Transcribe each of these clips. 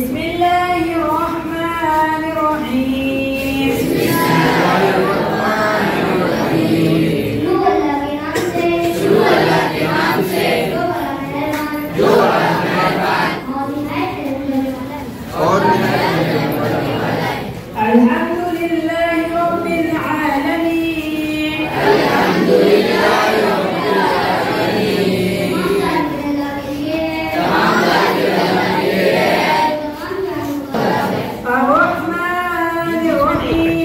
بسم الله الرحمن الرحيم. بسم الله الرحمن الرحيم. جو اللہ کے نام سے جو بڑا مہربان اور الحمد لله رب العالمين. الحمد لله رب العالمين. الرحمن الرحيم. الرحمن الرحيم.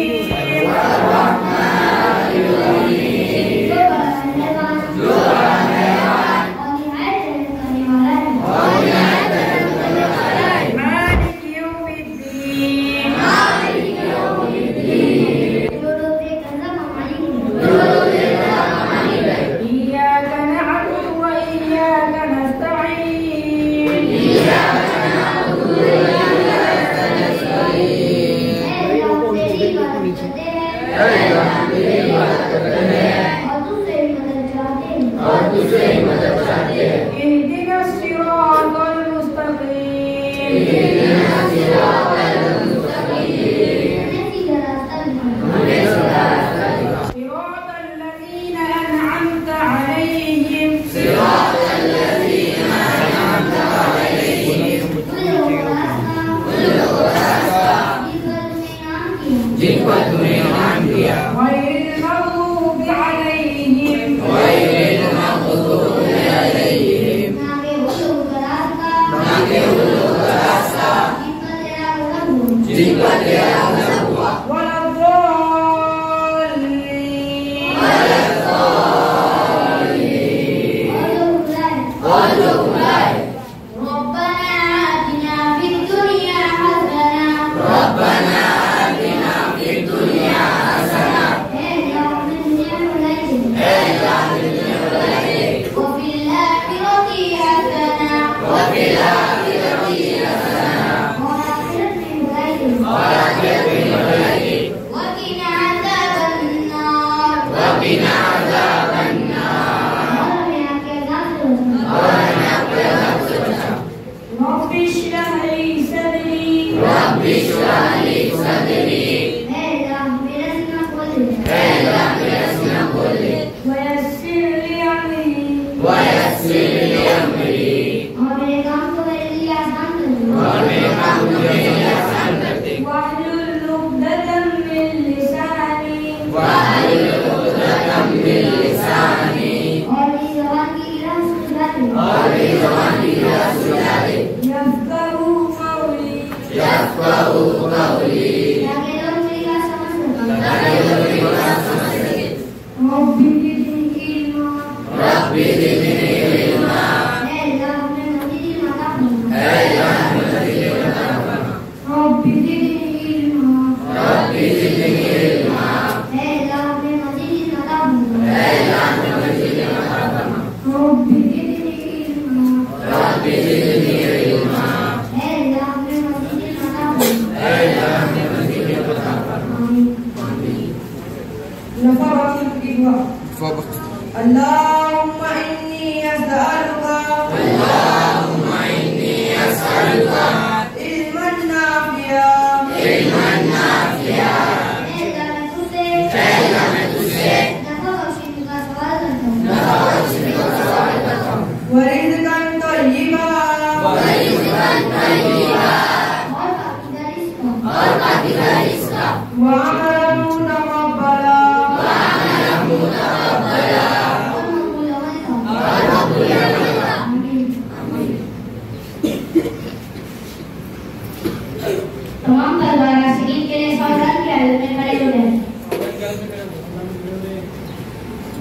مالك يوم الدين. إياك نعبد وإياك نستعين. اهدنا الصراط المستقيم. صراط الذين أنعمت عليهم. جن پر تم نے انعام کیا غیر المغضوب علیہم. جن پر تیرا غضب ہوا ولا الضالین. ربنا آتنا في الدنيا حسنة وفي الآخرة حسنة وقنا عذاب النار. رب اشرح لي صدري. ويسر لي أمري. اور میرے کام کو میرے لیے آسان کر دے. واحلل عقدۃ من لسانی. اور میری زبان کی گرہ سجا دے. یفقہوا قولی. تاکہ لوگ میری بات سمجھ سکیں. رب زدنی علما. اے اللہ ہمیں مزید علم عطا فرما. رب زدنی علما. اے اللہ ہمیں مزید علم عطا فرما. رب زدنی علما. اے اللہ ہمیں مزید علم عطا فرما. اللهم إني أسألك علما نافعا. ورزقا طيبا. وعملا متقبلا. تمام طلباء ناصرین کے لیے سوالات کی حالت میں کھڑے ہو جائیں.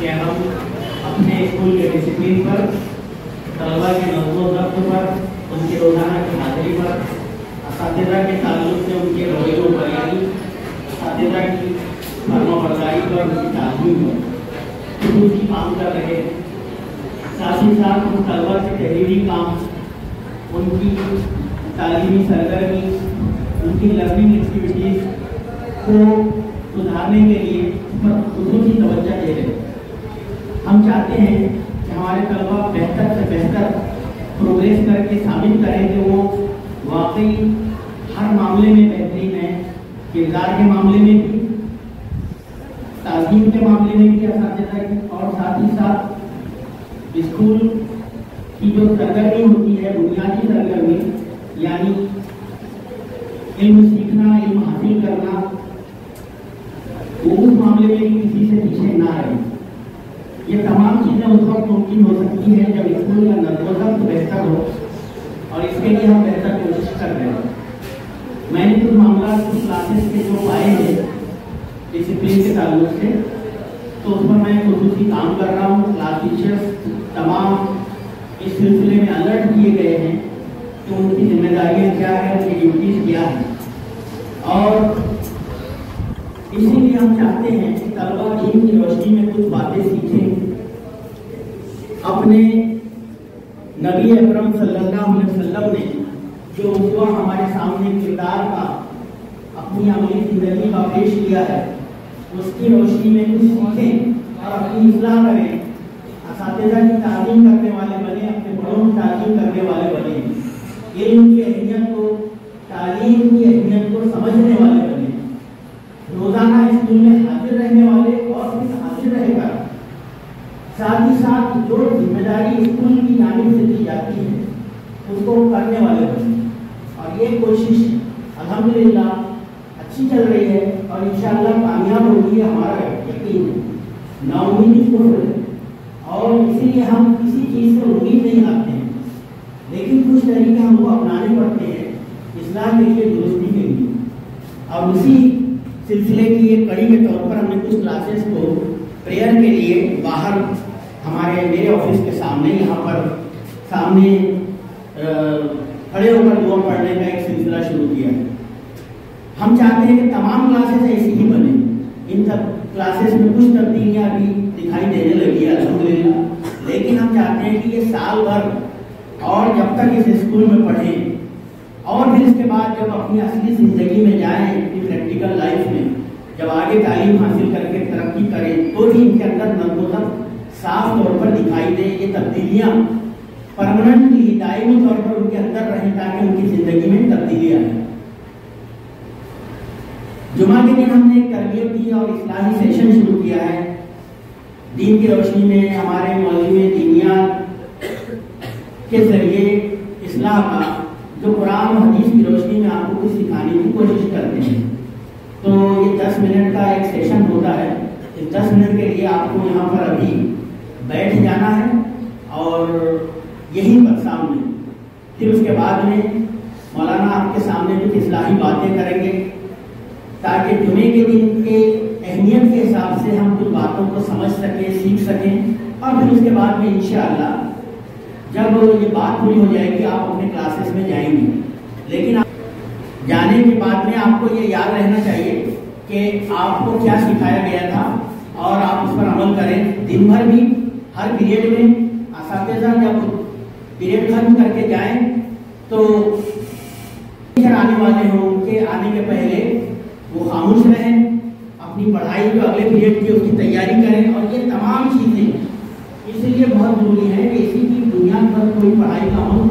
کہ ہم اپنے اسکول کے ڈسپلن پر، طلبا کے نظم و ضبط پر، ان کے روزانہ کی حاضری پر، اساتذہ کے تعلق سے ان کے رویے و بیانی، اساتذہ کی فرما برداری پر، ان کی تعلیم پر خصوصی کام کر رہے ہیں۔ ساتھ ہی ساتھ ان طلبا سے تحریری کام، ان کی تعلیمی سرگرمی، ان کی لرننگ ایکٹیویٹیز کو سدھارنے کے لیے اس پر خصوصی توجہ دے رہے ہیں۔ ہم چاہتے ہیں کہ ہمارے طلبا بہتر سے بہتر پروگریس کر کے ثابت کریں کہ وہ واقعی ہر معاملے میں بہترین ہے، کردار کے معاملے میں بھی، تعلیم کے معاملے میں بھی اساتذہ کی، اور ساتھ ہی ساتھ اسکول کی جو سرگرمی ہوتی ہے، بنیادی سرگرمی، یعنی علم سیکھنا، علم حاصل کرنا، وہ اس معاملے میں بھی کسی سے پیچھے نہ رہے۔ یہ تمام چیزیں اس وقت ممکن ہو سکتی ہیں جب اسکول کا نظم و ضبط بہتر ہو، اور اس کے لیے ہم بہتر کوشش کر رہے ہیں۔ میں نے کچھ معاملات، کچھ کلاسز کے جو پائے ہیں ڈسپلن کے تعلق سے، تو اس پر میں خصوصی کام کر رہا ہوں۔ کلاس ٹیچرس تمام اس سلسلے میں الرٹ کیے گئے ہیں کہ ان کی ذمہ داریاں کیا ہیں، ان کی ڈیوٹیز کیا ہیں، اور اسی لیے ہم چاہتے ہیں کہ طلبا دین کی روشنی میں کچھ باتیں سیکھیں، اپنے نبی اکرم صلی اللہ علیہ وسلم نے جو اسوہ ہمارے سامنے کردار کا اپنی عملی زندگی کا پیش کیا ہے، اس کی روشنی میں کچھ سیکھیں اور اپنی اصلاح کریں، اساتذہ کی تعلیم کرنے والے بنے، اپنے بڑوں کی تعلیم کرنے والے بنے، علم کی اہمیت کو، تعلیم کی اہمیت کو سمجھنے والے بنے، روزانہ اسکول میں حاضر رہنے والے اور پھر حاضر رہے گا، ساتھ ہی ساتھ جو ذمہ داری اسکول کی جانب سے دی جاتی ہے اس کو کرنے والے بنے۔ اور یہ کوشش الحمدللہ اچھی چل رہی ہے اور انشاءاللہ کامیاب ہوگی، ہمارا یقین ہے، نا امیدی کفر ہے، اور اسی لیے ہم کسی چیز سے امید نہیں رکھتے ہیں، لیکن کچھ طریقے ہم کو اپنانے پڑتے ہیں اصلاح کے لیے، درستی کے لیے، اور اسی سلسلے کی ایک کڑی کے طور پر ہم نے کچھ کلاسز کو پریئر کے لیے باہر ہمارے میرے آفس کے سامنے، یہاں پر سامنے کھڑے ہو کر دعا پڑھنے کا ایک سلسلہ شروع کیا ہے۔ ہم چاہتے ہیں کہ تمام کلاسز ایسی ہی بنے۔ ان سب کلاسز میں کچھ تبدیلیاں بھی دکھائی دینے لگی ہے الحمدللہ، لیکن ہم چاہتے ہیں کہ یہ سال بھر اور جب تک اس اسکول میں پڑھیں، اور پھر اس کے بعد جب اپنی اصلی زندگی میں جائیں، اپنی پریکٹیکل لائف میں جب آگے تعلیم حاصل کر کے ترقی کریں، تو بھی ان کے اندر نظم و ضبط صاف طور پر دکھائی دے، یہ تبدیلیاں پرماننٹلی، دائمی طور پر ان کے اندر رہیں تاکہ ان کی زندگی میں تبدیلی آئے۔ جمعہ کے دن ہم نے ایک تربیت کی اور اصلاحی سیشن شروع کیا ہے، دین کی روشنی میں ہمارے معلم دینیات کے ذریعے اصلاح کا، جو قرآن و حدیث کی روشنی میں آپ کو کچھ سکھانے کی کوشش کرتے ہیں۔ تو یہ 10 منٹ کا ایک سیشن ہوتا ہے، اس 10 منٹ کے لیے آپ کو یہاں پر ابھی بیٹھ جانا ہے اور یہیں پر سامنے، پھر اس کے بعد میں مولانا آپ کے سامنے کچھ اصلاحی باتیں کریں گے تاکہ جمعے کے دن کے اہمیت کے حساب سے ہم کچھ باتوں کو سمجھ سکیں، سیکھ سکیں، اور پھر اس کے بعد میں انشاءاللہ جب یہ بات پوری ہو جائے گی آپ اپنے کلاسز میں جائیں گے۔ لیکن جانے کے بعد میں آپ کو یہ یاد رہنا چاہیے کہ آپ کو کیا سکھایا گیا تھا اور آپ اس پر عمل کریں۔ دن بھر بھی ہر پیریڈ میں اساتذہ جب پیریڈ ختم کر کے جائیں تو ٹیچر آنے والے ہوں، ان کے آنے کے پہلے وہ خاموش رہیں، اپنی پڑھائی جو اگلے پیریڈ کی اس کی تیاری کریں، اور یہ تمام چیزیں اس لیے بہت ضروری ہے کہ اسی کی بنیاد پر کوئی پڑھائی کا عمل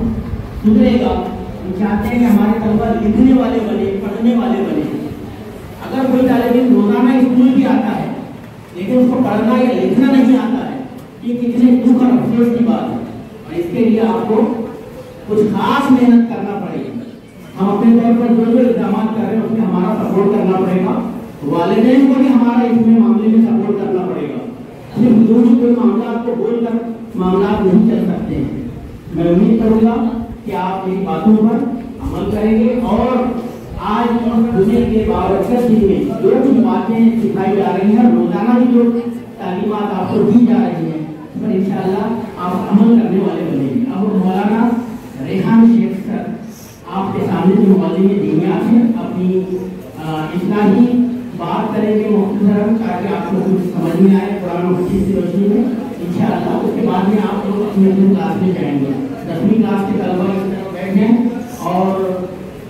سدھرے گا۔ ہم چاہتے ہیں کہ ہمارے طلبا لکھنے والے بنے، پڑھنے والے بنے۔ اگر کوئی طالب علم روزانہ اسکول بھی آتا ہے لیکن اس کو پڑھنا یا لکھنا نہیں آتا ہے، یہ کتنے دکھ اور افسوس کی بات ہے، اور اس کے لیے آپ کو کچھ خاص محنت کرنا پڑے گی۔ ہم اپنے طور پر جو اقدامات کر رہے ہیں اس میں ہمارا سپورٹ کرنا پڑے گا، والدین کو بھی ہمارا اس میں معاملے میں سپورٹ کرنا پڑے گا۔ صرف کوئی معاملات کو بول کر معاملات نہیں چل سکتے ہیں۔ میں امید کروں گا کہ آپ میری باتوں پر عمل کریں گے، اور آج دنیا کے 12 دن میں جو کچھ باتیں سکھائی جا رہی ہیں، روزانہ کی جو تعلیمات آپ کو دی جا رہی ہیں اس پر انشاءاللہ آپ عمل کرنے والے بنیں گے. اب مولانا ریحان شیخ سر آپ کے سامنے جو معلم دینیات ہیں اپنی اتنا ہی بات کریں گے مختصر تاکہ آپ کو کچھ سمجھ میں آئے قرآن و حدیث کی روشنی میں انشاءاللہ. اس کے بعد میں آپ لوگ اپنی اپنی کلاس میں جائیں گے. 10ویں کلاس کے طلبہ اس طرف بیٹھیں اور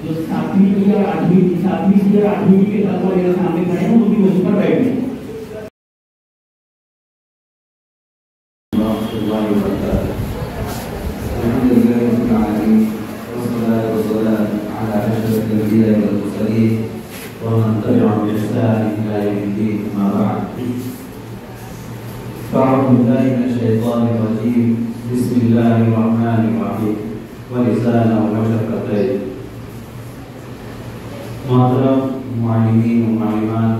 جو 7ویں کی اور 8ویں کی 7ویں اور 8ویں کے طلبہ میرے سامنے کھڑے ہیں وہ بھی وہیں پر بیٹھ گئے. ومن تبعهم بإحسان إلى يوم الدين. أما بعد فأعوذ بالله من الشيطان الرجيم. بسم الله الرحمن الرحيم. ولسانا وشفتين. محترم معلمین و معلمات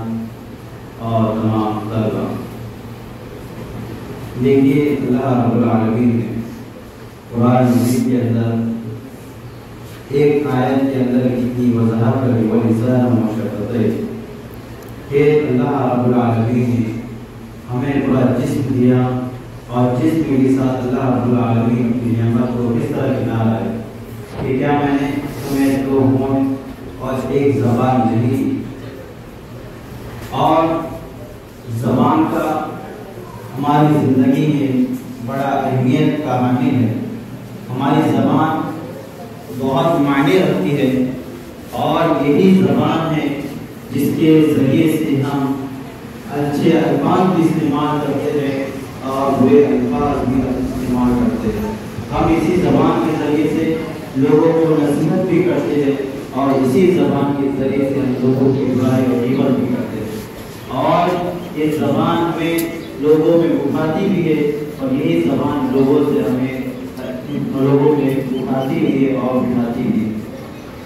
اور تمام طلبہ، دیکھیے اللہ رب العالمین نے قرآن مجید کے اندر ایک آیت کے اندر کتنی وضاحت کری ولسانا وشفتین کہ اللہ رب العالمین نے ہمیں پورا جسم دیا اور جسم کے ساتھ اللہ رب العالمین کی نعمت کو کس طرح گنا رہا ہے کہ کیا میں نے تمہیں 2 ہونٹ اور 1 زبان نہیں دی. اور زبان کا ہماری زندگی میں بڑا اہمیت کا حامل ہے. ہماری زبان بہت معنی رکھتی ہے اور یہی زبان ہے جس کے ذریعے سے ہم اچھے الفاظ بھی استعمال کرتے ہیں اور برے الفاظ بھی استعمال کرتے ہیں. ہم اسی زبان کے ذریعے سے لوگوں کو نصیحت بھی کرتے ہیں اور اسی زبان کے ذریعے سے ہم لوگوں کی برائی اور غیبت بھی کرتے ہیں. اور یہ زبان میں لوگوں میں اٹھاتی بھی ہے اور یہی زبان لوگوں سے ہمیں لوگوں میں اٹھاتی بھی ہے اور بٹھاتی بھی ہے.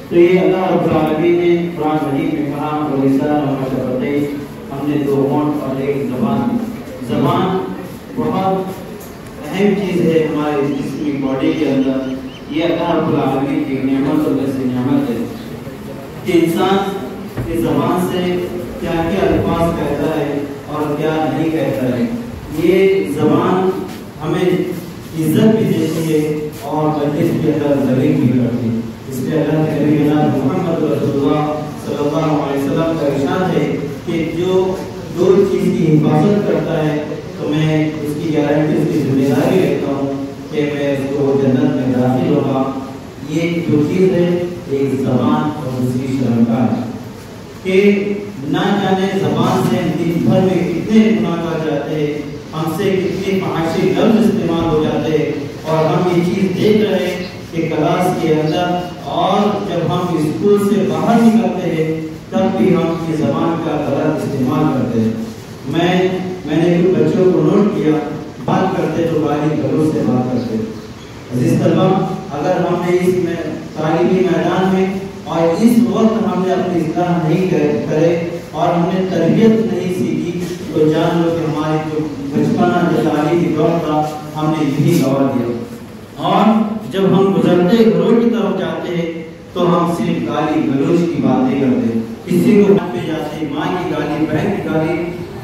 تو یہ اللہ رب العالمین نے قرآن مجید میں کہا ولسانا وشفتین، ہم نے 2 ہونٹ اور 1 زبان دی. زبان بہت اہم چیز ہے ہمارے جسمی باڈی کے اندر. یہ اللہ رب العالمین کی نعمت اور سے نعمت ہے کہ انسان کی زبان سے کیا کیا الفاظ کہتا ہے اور کیا نہیں کہتا ہے. یہ زبان ہمیں عزت بھی دیتی ہے اور مجلس کے اندر ذلیل بھی کرتی ہے. اس لیے اللہ کے نبی جناب محمد رسول اللہ صلی اللہ علیہ وسلم کا ارشاد ہے کہ جو 2 چیز کی حفاظت کرتا ہے تو میں اس کی گارنٹی، اس کی ذمہ داری لیتا ہوں کہ میں اس کو جنت میں داخل ہوگا. یہ جو چیز ہے ایک زبان اور دوسری شرمگاہ ہے کہ نہ جانے زبان سے دن بھر میں کتنے گناہ کر جاتے ہیں، ہم سے کتنے فحاشی لفظ استعمال ہو جاتے ہیں اور ہم یہ چیز دیکھ رہے ہیں کہ کلاس کے اندر اور جب ہم اسکول سے باہر نکلتے ہیں تب بھی ہم یہ زبان کا غلط استعمال کرتے ہیں. میں نے کچھ بچوں کو نوٹ کیا، بات کرتے تو گالی گلوچ سے بات کرتے. عزیز طلبہ، اگر ہم نے اس میں تعلیمی میدان میں اور اس وقت ہم نے اپنی اصلاح نہیں کرے اور ہم نے تربیت نہیں سیکھی تو جان لو کہ ہماری جو بچپنا جو تعلیمی دور تھا ہم نے یہی گنوا دیا. اور جب ہم گزرتے گھروں کی طرف جاتے ہیں تو ہم صرف گالی گلوچ کی باتیں کرتے ہیں. کسی کو پہ جاتے ماں کی گالی، بہن کی گالی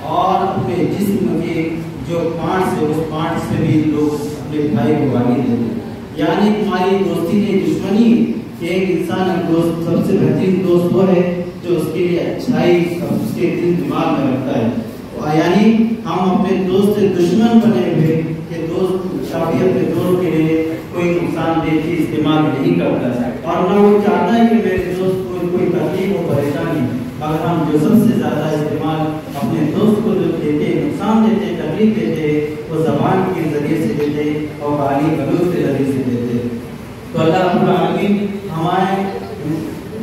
اور اپنے جسم کے جو پارٹس ہے اس پارٹس سے بھی لوگ اپنے بھائی کو گالی دیتے ہیں. یعنی تمہاری دوستی نہیں دشمنی. ایک انسان دوست سب سے بہترین دوست وہ ہے جو اس کے لیے اچھائی اس کے دل دماغ میں رکھتا ہے. یعنی ہم اپنے دوست سے دشمن بنے ہوئے کہ دوست کافی اپنے دوست کے لیے کوئی نقصان دہ چیز استعمال نہیں کرتا ہے اور نہ وہ چاہتا ہے کہ میرے دوست کو کوئی تکلیف ہو پریشانی. اگر ہم جو سب سے زیادہ استعمال اپنے دوست کو جو دیتے نقصان دیتے تکلیف دیتے وہ زبان کے ذریعے سے دیتے اور گالی گلوچ کے ذریعے سے دیتے. تو اللہ رب العالمین ہمارے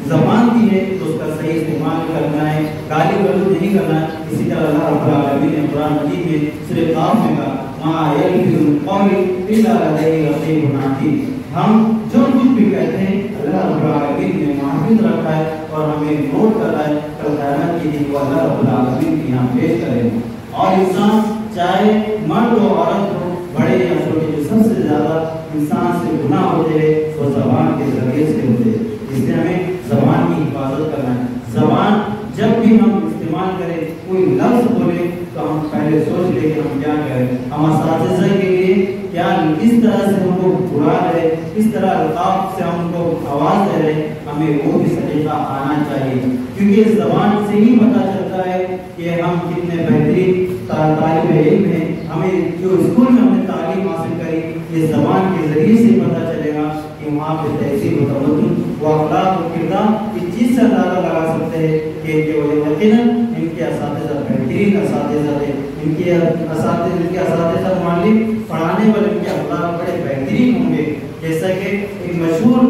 زبان کی ہے تو اس کا صحیح استعمال کرنا ہے، گالی گلوچ نہیں کرنا ہے. اسی طرح اللہ رب العالمین نے قرآن مجید میں سورہ قاف میں کہا ما یلفظ من قول الا لدیہ رقیب عتید. ہم جو کچھ بھی کہتے ہیں اللہ رب العالمین نے محفوظ رکھا ہے اور ہمیں نوٹ کر رہا ہے. کل قیامت کے دن وہ اللہ رب العالمین کے یہاں پیش کریں گے. اور انسان چاہے مرد ہو عورت ہو بڑے یا چھوٹے، جو سب سے زیادہ انسان سے گناہ ہوتے ہیں وہ زبان کے ذریعے سے ہوتے ہیں. اس لیے ہمیں زبان کی حفاظت کرنا ہے. زبان جب بھی ہم استعمال کریں، کوئی لفظ بولے تو ہم پہلے پہلے سوچ لے کہ ہم کیا کریں، ہم اساتذہ کے لیے کیا کس طرح سے ہم کو بلا رہے، کس طرح الطاف سے ہم کو آواز دے رہے، ہمیں وہ بھی سلیقہ آنا چاہیے، کیونکہ اس زبان سے ہی پتہ چلتا ہے کہ ہم کتنے بہترین طالب علم ہیں. ہمیں جو اسکول میں ہم نے تعلیم حاصل کری اس زبان کے ذریعے سے پتہ چلے گا کہ وہاں پہ تہذیب و تمدن و اخلاق و کردار اس چیز سے اندازہ لگا سکتے ہیں کہ وہ یقیناً ان کے اساتذہ بہترین اساتذہ تھے، ان کے اساتذہ معلم پڑھانے والے ان کے اخلاق بڑے بہترین ہوں گے. جیسا کہ ایک مشہور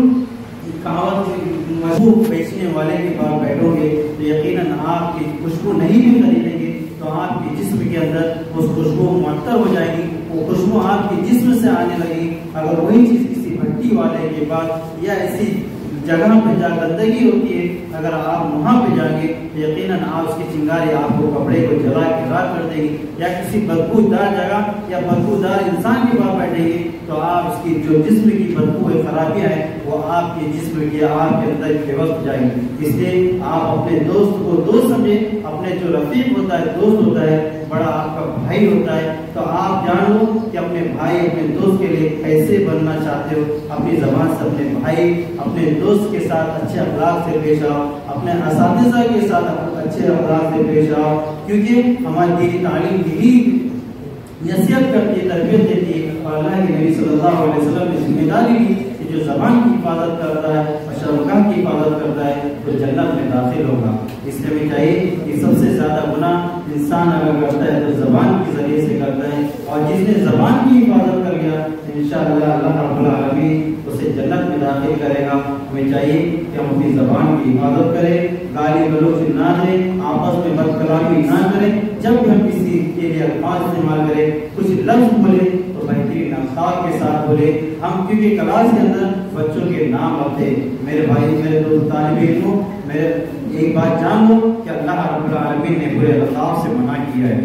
کہاوت، مشہور بیچنے والے کے پاس بیٹھو گے تو یقیناً آپ کی خوشبو نہیں بھی خریدیں گے تو آپ کے جسم کے اندر اس خوشبو معطر ہو جائے گی، وہ خوشبو آپ کے جسم سے آنے لگی. اگر وہی چیز کسی بھٹی والے کے پاس یا ایسی جگہ پہ جا گندگی ہوتی ہے، اگر آپ وہاں پہ جائیں گے تو یقیناً آپ اس کی چنگاری آپ کو کپڑے کو جلا کے راک کر دے گی، یا کسی بدبودار جگہ یا بدبودار انسان کے پاس بیٹھیں گے تو آپ اس کی جو جسم کی بدبو ہے، خرابیاں ہیں، وہ آپ کے جسم کی آپ کے اندر بے وقت ہو جائیں گی. اس لیے آپ اپنے دوست کو دوست سمجھیں، اپنے جو رفیق ہوتا ہے، دوست ہوتا ہے، بڑا آپ کا بھائی ہوتا ہے، تو آپ جان لو کہ اپنے بھائی اپنے دوست کے لیے کیسے بننا چاہتے ہو. اپنی زبان سے اپنے بھائی اپنے دوست کے ساتھ اچھے اخلاق سے پیش آؤ، اپنے اساتذہ کے ساتھ اچھے اخلاق سے پیش آؤ، کیونکہ ہماری دینی تعلیم یہی نصیحت کرتی ہے، تربیت دیتی ہے. اور اللہ کے نبی صلی اللہ علیہ وسلم نے ذمہ داری لی کہ جو زبان کی حفاظت کرتا ہے اور شرمگاہ کی حفاظت کرتا ہے تو جنت میں داخل ہوگا. اس لیے ہمیں چاہیے کہ سب سے زیادہ گناہ انسان اگر کرتا ہے تو زبان کے ذریعے سے کرتا ہے، اور جس نے زبان کی حفاظت کر گیا انشاءاللہ اللہ رب العالمین اسے جنت میں داخل کرے گا. ہمیں چاہیے کہ ہم اپنی زبان کی حفاظت کریں، گالی گلوچ نہ دیں، آپس میں بد کلامی نہ کریں. جب بھی ہم کسی کے لیے الفاظ استعمال کریں، کچھ لفظ بولیں تو بہترین الفاظ کے ساتھ بولیں. ہم کیونکہ کلاس کے اندر بچوں کے نام رکھتے، میرے بھائی میرے دوست طالب علموں، میرے ایک بات جان لو کہ اللہ رب العالمین نے برے الفاظ سے منع کیا ہے.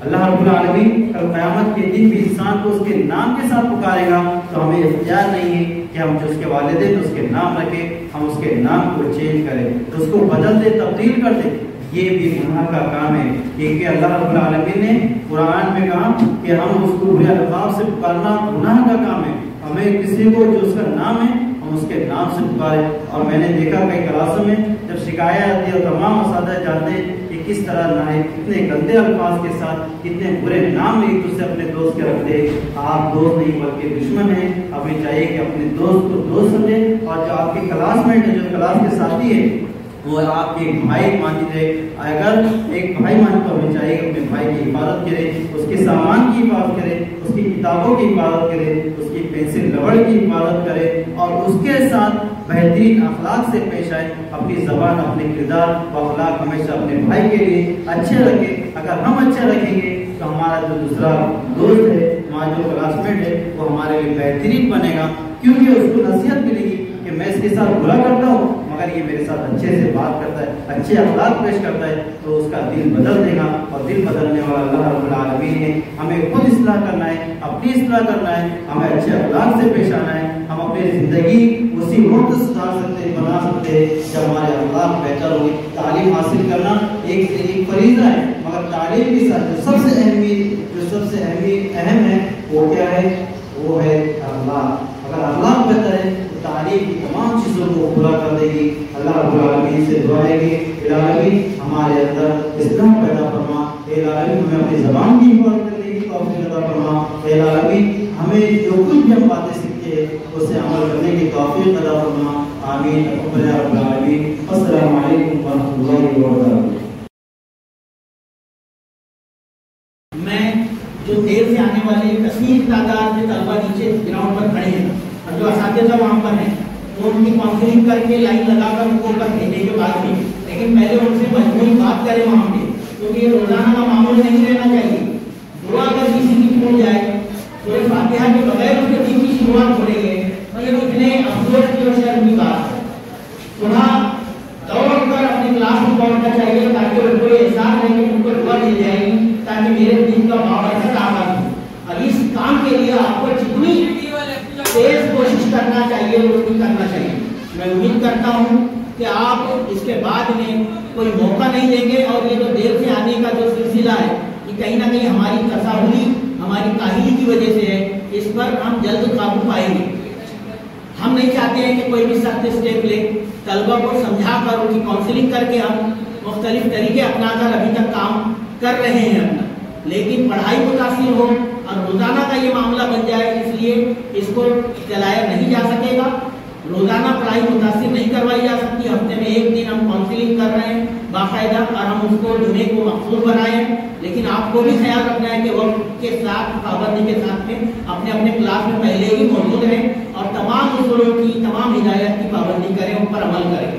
اللہ رب العالمین کل قیامت کے دن بھی انسان کو اس کے نام کے ساتھ پکارے گا، تو ہمیں اختیار نہیں ہے کہ ہم جو اس کے والدین اس کے نام رکھیں، ہم اس کے نام کو چینج کریں، تو اس کو بدل دیں، تبدیل کر دیں. یہ بھی گناہ کا کام ہے، کیونکہ اللہ رب العالمین نے قرآن میں کہا کہ ہم اس کو برے الفاظ سے پکارنا گناہ کا کام ہے. ہمیں کسی کو جو اس کا نام ہے ہم اس کے نام سے پکارے. اور میں نے دیکھا کئی کلاسوں میں جب شکایت آتی ہے اور تمام اساتذہ جانتے ہیں کہ کس طرح نہ کتنے گندے الفاظ کے ساتھ کتنے برے نام ایک دوسرے اپنے دوست کے رکھتے ہیں. آپ دوست نہیں بلکہ دشمن ہیں. ہمیں چاہیے کہ اپنے دوست کو دوست سمجھیں، اور جو آپ کے کلاس میٹ ہے، جو کلاس کے ساتھی ہے، وہ آپ کے بھائی مانتے ہیں. اگر ایک بھائی مانے تو ہمیں چاہیے کہ اپنے بھائی کی حفاظت کرے، اس کے سامان کی حفاظت کرے، اس کی کتابوں کی حفاظت کرے، اس کی پینسل ربڑ کی حفاظت کرے، اور اس کے ساتھ بہترین اخلاق سے پیش آئے. اپنی زبان اپنے کردار و اخلاق ہمیشہ اپنے بھائی کے لیے اچھے رکھے. اگر ہم اچھے رکھیں گے تو ہمارا جو دوسرا دوست ہے، ہمارا جو کلاس میٹ ہے، وہ ہمارے لیے بہترین بنے گا، کیونکہ اس کو نصیحت ملے گی کہ میں اس کے ساتھ برا کرتا ہوں مگر یہ میرے ساتھ اچھے سے بات کرتا ہے، اچھے اخلاق پیش کرتا ہے، تو اس کا دل بدل دے گا. اور دل بدلنے والا اللہ رب العالمین ہے. ہمیں خود اصلاح کرنا ہے، اپنی اصلاح کرنا ہے، ہمیں اچھے اخلاق سے پیش آنا ہے. ہم اپنی زندگی اسی وقت سدھار سکتے ہیں، بنا سکتے ہیں جب ہمارے اخلاق بہتر ہوگی. تعلیم حاصل کرنا ایک فریضہ ہے، مگر تعلیم کے ساتھ جو سب سے اہم ہے وہ کیا ہے؟ وہ ہے اخلاق. اگر اخلاق بہتر ہے تو تعلیم کی تمام چیزوں کو پورا کر دے گی. اللہ رب العالمین سے دعا ہے کہ العالمین ہمارے اندر اصلاح پیدا فرما. العالمین ہمیں اپنی زبان کی حفاظت کرنے کی توفیق عطا فرما. العالمین ہمیں جو کچھ بھی ہم باتیں سیکھتے ہیں اسے عمل کرنے کی توفیق عطا فرما. آمین یا رب العالمین. السلام علیکم ورحمۃ اللہ وبرکاتہ. میں جو دیر سے آنے والے کثیر تعداد میں طلبا نیچے گراؤنڈ پر کھڑے ہیں اور جو اساتذہ وہاں پر ہیں وہ ان کی کاؤنسلنگ کر کے لائن لگا کر ان کو بھیجنے کے بعد بھی، لیکن پہلے ان سے مجموعی بات کریں وہاں پہ، کیونکہ یہ روزانہ کا معمول نہیں رہنا چاہیے. دعا اگر کسی کی پھول جائے تو اس فاتحہ کے بغیر اس کے دن کی شروعات ہو رہی ہے، اور یہ اتنے افسوس کی اور شرم کی بات ہے. صبح دوڑ کر اپنی کلاس میں پہنچنا چاہیے تاکہ ان کو یہ احساس رہے کہ ان کو دعا دی جائے گی تاکہ میرے دین کا بابرکت آغاز ہو. اور اس کام کے لیے آپ کو جتنی تیز کوشش کرنا چاہیے وہ اتنی کرنا چاہیے. میں امید کرتا ہوں کہ آپ اس کے بعد میں کوئی موقع نہیں دیں گے، اور یہ جو دیر سے آنے کا جو سلسلہ ہے کہ کہیں نہ کہیں ہماری تساہلی، ہماری کاہلی کی وجہ سے ہے، اس پر ہم جلد قابو پائیں گے۔ ہم نہیں چاہتے ہیں کہ کوئی بھی سخت اسٹیپ لے، طلبہ کو سمجھا کر ان کی کاؤنسلنگ کر کے ہم مختلف طریقے اپنا کر ابھی تک کام کر رہے ہیں اپنا، لیکن پڑھائی متاثر ہو اور روزانہ کا یہ معاملہ بن جائے، اس لیے اس کو چلایا نہیں جا سکے گا۔ روزانہ پڑھائی متاثر نہیں کروائی جا سکتی، ہفتے میں ایک دن ہم کاؤنسلنگ کر رہے ہیں باقاعدہ، اور ہم اس کو جمعے کو مخصوص بنائے ہیں، لیکن آپ کو بھی خیال رکھنا ہے کہ وقت کے ساتھ پابندی کے ساتھ میں اپنے اپنے کلاس میں پہلے ہی موجود رہیں اور تمام اصولوں کی، تمام ہدایات کی پابندی کریں، ان پر عمل کریں۔